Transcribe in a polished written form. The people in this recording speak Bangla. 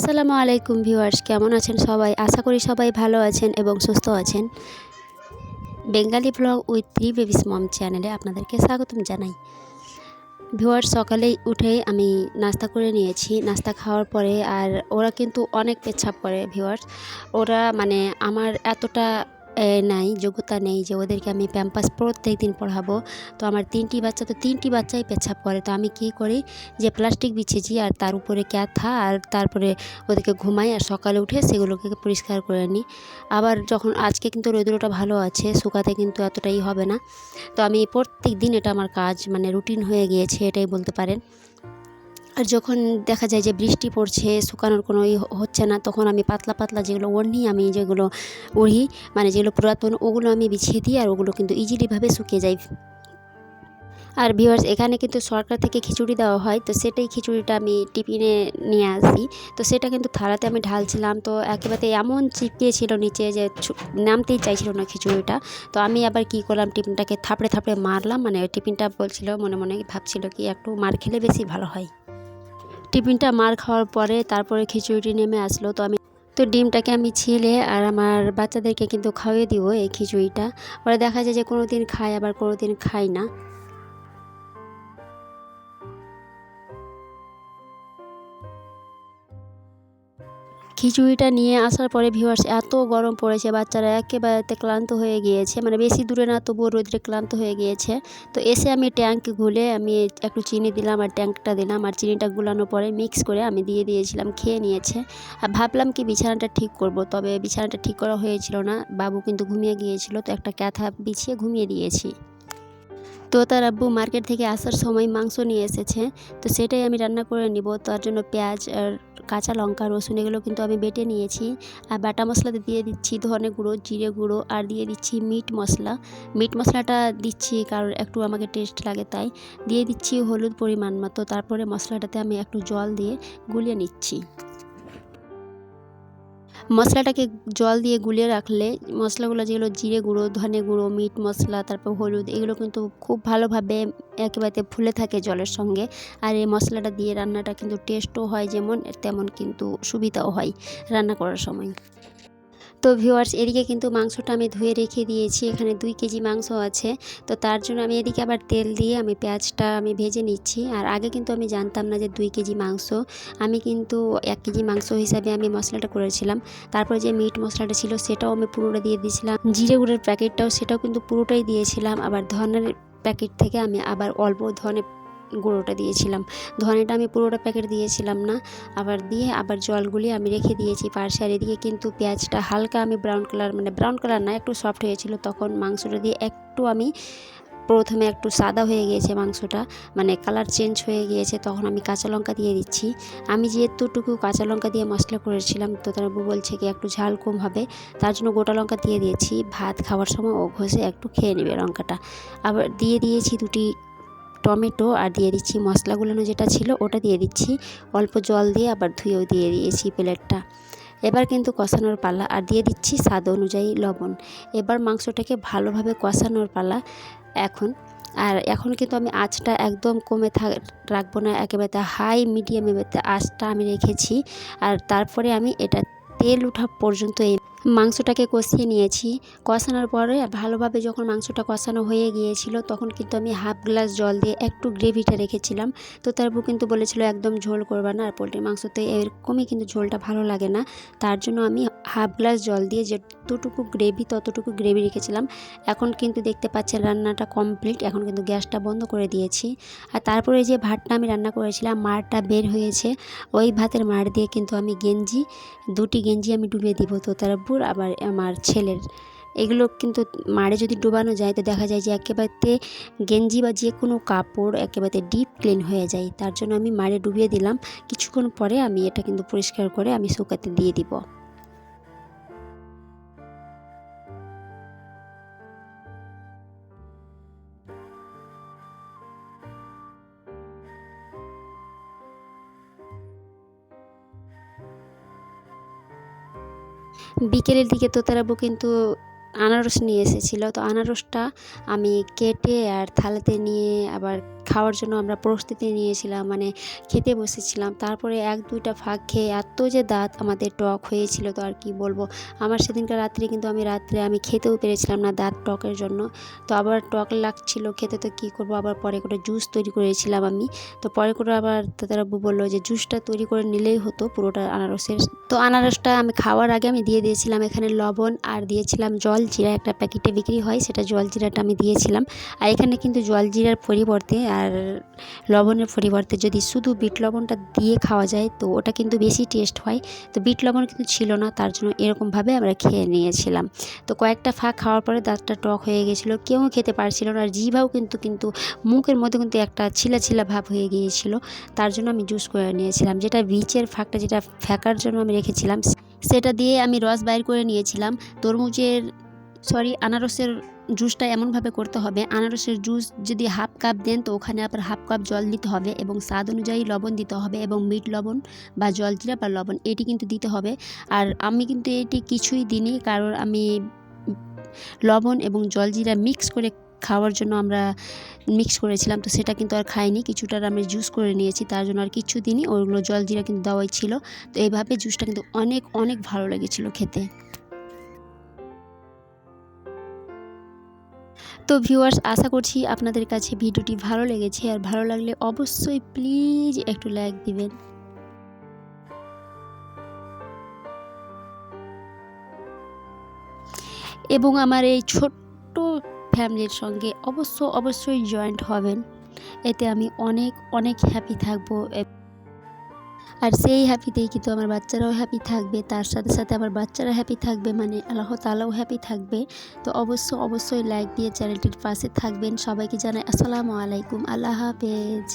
আসসালামু আলাইকুম ভিউয়ার্স, কেমন আছেন সবাই? আশা করি সবাই ভালো আছেন এবং সুস্থ আছেন। বেঙ্গালি ব্লগ উইথ 3 বেবিস মম চ্যানেলে আপনাদেরকে স্বাগতম জানাই। ভিউয়ার্স, সকালেই উঠে আমি নাস্তা করে নিয়েছি। নাস্তা খাওয়ার পরে আর ওরা কিন্তু অনেক পেচ্ছাপ করে ভিউয়ার্স। ওরা মানে আমার এতটা নাই, যোগ্যতা নেই যে ওদেরকে আমি প্যাম্পাস প্রত্যেকদিন পড়াবো। তো আমার 3টি বাচ্চা, তো 3টি বাচ্চাই পেচ্ছাপ করে। তো আমি কী করি যে প্লাস্টিক বিছিয়েছি আর তার উপরে ক্যাথা আর তারপরে ওদেরকে ঘুমাই আর সকালে উঠে সেগুলোকে পরিষ্কার করে নিই। আবার যখন আজকে কিন্তু রৌদ্রটা ভালো আছে, শুকাতে কিন্তু এতটাই হবে না। তো আমি প্রত্যেক দিন এটা আমার কাজ, মানে রুটিন হয়ে গিয়েছে এটাই বলতে পারেন। আর যখন দেখা যায় যে বৃষ্টি পড়ছে, শুকানোর কোনো হচ্ছে না, তখন আমি পাতলা পাতলা যেগুলো ওড়নি আমি যেগুলো উড়ি, মানে যেগুলো পুরাতন, ওগুলো আমি বিছিয়ে দিই আর ওগুলো কিন্তু ইজিলিভাবে শুকিয়ে যায়। আর ভিউয়ার্স, এখানে কিন্তু সরকার থেকে খিচুড়ি দেওয়া হয়, তো সেটাই খিচুড়িটা আমি টিফিনে নিয়ে আসি। তো সেটা কিন্তু থালাতে আমি ঢালছিলাম, তো একেবারে এমন চিপকেছিল নিচে যে নামতেই চাইছিল না খিচুড়িটা। তো আমি আবার কি করলাম, টিফিনটাকে থাপড়ে থাপড়ে মারলাম, মানে টিফিনটা বলছিল মনে মনে ভাবছিল কি একটু মার খেলে বেশি ভালো হয়। টিফিনটা মার খাওয়ার পরে তারপরে খিচুড়িটি নেমে আসলো, তো ডিমটাকে আমি ছিলে আর আমার বাচ্চাদেরকে কিন্তু খাইয়ে দিব এই খিচুড়িটা। ওরা দেখা যায় যে কোনো দিন খায় আবার কোনো দিন খায় না। খিচুড়িটা নিয়ে আসার পরে ভিউয়ার্স, এত গরম পড়েছে, বাচ্চারা একেবারে ক্লান্ত হয়ে গিয়েছে, মানে বেশি দূরে না তবুও রোদ্রে ক্লান্ত হয়ে গিয়েছে। তো এসে আমি ট্যাঙ্ক গুলে আমি একটু চিনি দিলাম আর ট্যাঙ্কটা দিলাম, আর চিনিটা গুলানোর পরে মিক্স করে আমি দিয়ে দিয়েছিলাম, খেয়ে নিয়েছে। আর ভাবলাম কি বিছানাটা ঠিক করব, তবে বিছানাটা ঠিক করা হয়েছিল না, বাবু কিন্তু ঘুমিয়ে গিয়েছিল, তো একটা ক্যাথা বিছিয়ে ঘুমিয়ে দিয়েছি। তো তার আব্বু মার্কেট থেকে আসার সময় মাংস নিয়ে এসেছে, তো সেটাই আমি রান্না করে নিব। তার জন্য পেঁয়াজ আর কাঁচা লঙ্কা রসুন এগুলো কিন্তু আমি বেটে নিয়েছি। আর বাটা মশলাতে দিয়ে দিচ্ছি ধনে গুঁড়ো, জিরে গুঁড়ো, আর দিয়ে দিচ্ছি মিট মশলা। মিট মশলাটা দিচ্ছি কারণ একটু আমাকে টেস্ট লাগে, তাই দিয়ে দিচ্ছি হলুদ পরিমাণ মতো। তারপরে মশলাটাতে আমি একটু জল দিয়ে গুলিয়ে নিচ্ছি। মশলাটাকে জল দিয়ে গুলিয়ে রাখলে মশলাগুলো যেগুলো জিরে গুঁড়ো, ধনে গুঁড়ো, মিট মশলা, তারপর হলুদ, এগুলো কিন্তু খুব ভালোভাবে একেবারে ফুলে থাকে জলের সঙ্গে। আর এই মশলাটা দিয়ে রান্নাটা কিন্তু টেস্টও হয় যেমন, তেমন কিন্তু সুবিধাও হয় রান্না করার সময়। তো ভিউয়ার্স, এদিকে কিন্তু মাংসটা আমি ধুয়ে রেখে দিয়েছি, এখানে 2 কেজি মাংস আছে। তো তার জন্য আমি এদিকে আবার তেল দিয়ে আমি পেঁয়াজটা আমি ভেজে নিচ্ছি। আর আগে কিন্তু আমি জানতাম না যে 2 কেজি মাংস, আমি কিন্তু 1 কেজি মাংস হিসাবে আমি মশলাটা করেছিলাম। তারপরে যে মিট মশলাটা ছিল সেটাও আমি পুরোটা দিয়ে দিয়েছিলাম, জিরে গুঁড়োর প্যাকেটটাও সেটাও কিন্তু পুরোটাই দিয়েছিলাম। আবার ধনের প্যাকেট থেকে আমি আবার অল্প ধনে গুঁড়োটা দিয়েছিলাম, ধনেটা আমি পুরোটা প্যাকেট দিয়েছিলাম না। আবার দিয়ে আবার জলগুলি আমি রেখে দিয়েছি পাশে। আর এদিকে কিন্তু পেঁয়াজটা হালকা আমি ব্রাউন কালার, মানে ব্রাউন কালার না, একটু সফট হয়েছিল, তখন মাংসটা দিয়ে একটু আমি প্রথমে একটু সাদা হয়ে গিয়েছে মাংসটা, মানে কালার চেঞ্জ হয়ে গিয়েছে, তখন আমি কাঁচা লঙ্কা দিয়ে দিচ্ছি। আমি যেহেতুটুকু কাঁচা লঙ্কা দিয়ে মশলা করেছিলাম, তো তার বউ বলছে কি একটু ঝাল কম হবে, তার জন্য গোটা লঙ্কা দিয়ে দিয়েছি। ভাত খাওয়ার সময় ও ঘষে একটু খেয়ে নেবে লঙ্কাটা। আবার দিয়ে দিয়েছি 2টি টমেটো, আর দিয়ে দিচ্ছি মশলাগুলো যেটা ছিল ওটা দিয়ে দিচ্ছি, অল্প জল দিয়ে আবার ধুয়েও দিয়ে দিয়েছি প্লেটটা। এবার কিন্তু কষানোর পালা, আর দিয়ে দিচ্ছি স্বাদ অনুযায়ী লবণ। এবার মাংসটাকে ভালোভাবে কষানোর পালা এখন। আর এখন কিন্তু আমি আঁচটা একদম কমে রাখবো না, একেবারে হাই মিডিয়ামে আঁচটা আমি রেখেছি। আর তারপরে আমি এটা তেল ওঠা পর্যন্ত এই মাংসটাকে কষিয়ে নিয়েছি। কষানোর পরে ভালোভাবে যখন মাংসটা কষানো হয়ে গিয়েছিল, তখন কিন্তু আমি হাফ গ্লাস জল দিয়ে একটু গ্রেভিটা রেখেছিলাম। তো তার বউ কিন্তু বলেছিল একদম ঝোল করবা না, আর পোলট্রির মাংসতে এরকমই কিন্তু ঝোলটা ভালো লাগে না। তার জন্য আমি হাফ গ্লাস জল দিয়ে যতটুকু গ্রেভি ততটুকু গ্রেভি রেখেছিলাম। এখন কিন্তু দেখতে পাচ্ছেন রান্নাটা কমপ্লিট, এখন কিন্তু গ্যাসটা বন্ধ করে দিয়েছি। আর তারপরে যে ভাতটা আমি রান্না করেছিলাম, মাড়টা বের হয়েছে, ওই ভাতের মাড় দিয়ে কিন্তু আমি 2টি গেঞ্জি আমি ডুবিয়ে দিব, তো তার আবার আমার ছেলের। এগুলো কিন্তু মাড়ে যদি ডুবানো যায় তো দেখা যায় যে একেবারে গেঞ্জি বা যে কোনো কাপড় একেবারে ডিপ ক্লিন হয়ে যায়। তার জন্য আমি মাড়ে ডুবিয়ে দিলাম। কিছুক্ষণ পরে আমি এটা কিন্তু পরিষ্কার করে আমি শুকাতে দিয়ে দিব। বিকেলের দিকে তোতারাবু কিন্তু আনারস নিয়ে এসেছিলো, তো আনারসটা আমি কেটে আর থালাতে নিয়ে আবার খাওয়ার জন্য আমরা প্রস্তুতি নিয়েছিলাম, মানে খেতে বসেছিলাম। তারপরে 1-2টা ফাঁক খেয়ে এত যে দাঁত আমাদের টক হয়েছিল, তো আর কি বলবো। আমার সেদিনকার রাত্রে কিন্তু আমি খেতেও পেরেছিলাম না দাঁত টকের জন্য। তো আবার টক লাগছিল খেতে, তো কী করবো, আবার পরে করে জুস তৈরি করেছিলাম আমি। তো পরে করে আবার দাদাবাবু বললো যে জুসটা তৈরি করে নিলেই হতো পুরোটা আনারসের। তো আনারসটা আমি খাওয়ার আগে আমি দিয়ে দিয়েছিলাম এখানে লবণ, আর দিয়েছিলাম জলজিরা, একটা প্যাকেটে বিক্রি হয় সেটা জলজিরাটা আমি দিয়েছিলাম। আর এখানে কিন্তু জলজিরার পরিবর্তে আর লবণের পরিবর্তে যদি শুধু বিট লবণটা দিয়ে খাওয়া যায় তো ওটা কিন্তু বেশি টেস্ট হয়। তো বিট লবণ কিন্তু ছিল না, তার জন্য এরকমভাবে আমরা খেয়ে নিয়েছিলাম। তো কয়েকটা ফাঁক খাওয়ার পরে দাঁতটা টক হয়ে গেছিলো, কেউ খেতে পারছিল না, আর জিভাও কিন্তু মুখের মধ্যে কিন্তু একটা ছিলা ছিলা ভাব হয়ে গিয়েছিল। তার জন্য আমি জুস করে নিয়েছিলাম, যেটা বীচের ফাঁকটা যেটা ফেকার জন্য আমি রেখেছিলাম সেটা দিয়ে আমি রস বাইর করে নিয়েছিলাম। আনারসের জুসটা এমনভাবে করতে হবে, আনারসের জুস যদি হাফ কাপ দেন তো ওখানে আবার হাফ কাপ জল দিতে হবে, এবং স্বাদ অনুযায়ী লবণ দিতে হবে, এবং মিট লবণ বা জলজিরা বা লবণ এটি কিন্তু দিতে হবে। আর আমি কিন্তু এটি কিছুই দিইনি, কারণ আমি লবণ এবং জলজিরা মিক্স করে খাওয়ার জন্য আমরা মিক্স করেছিলাম, তো সেটা কিন্তু আর খাইনি, কিছুটার আমি জুস করে নিয়েছি, তার জন্য আর কিছু দিনই ওইগুলো জলজিরা কিন্তু দেওয়াই ছিল। তো এইভাবে জুসটা কিন্তু অনেক অনেক ভালো লেগেছিলো খেতে। তো ভিউয়ার্স, আশা করছি আপনাদের কাছে ভিডিওটি ভালো লেগেছে, আর ভালো লাগলে অবশ্যই প্লিজ একটু লাইক দিবেন। এবং আমার এই ছোট্ট ফ্যামিলির সঙ্গে অবশ্যই জয়েন্ট হবেন, এতে আমি অনেক অনেক হ্যাপি থাকবো। আর সেই হ্যাপিতেই কিন্তু আমার বাচ্চারাও হ্যাপি থাকবে, তার সাথে সাথে আমার বাচ্চারা হ্যাপি থাকবে, মানে আল্লাহ তাআলাও হ্যাপি থাকবে। তো অবশ্যই লাইক দিয়ে চ্যানেলটির পাশে থাকবেন। সবাইকে জানাই আসসালামু আলাইকুম, আল্লাহ হাফেজ।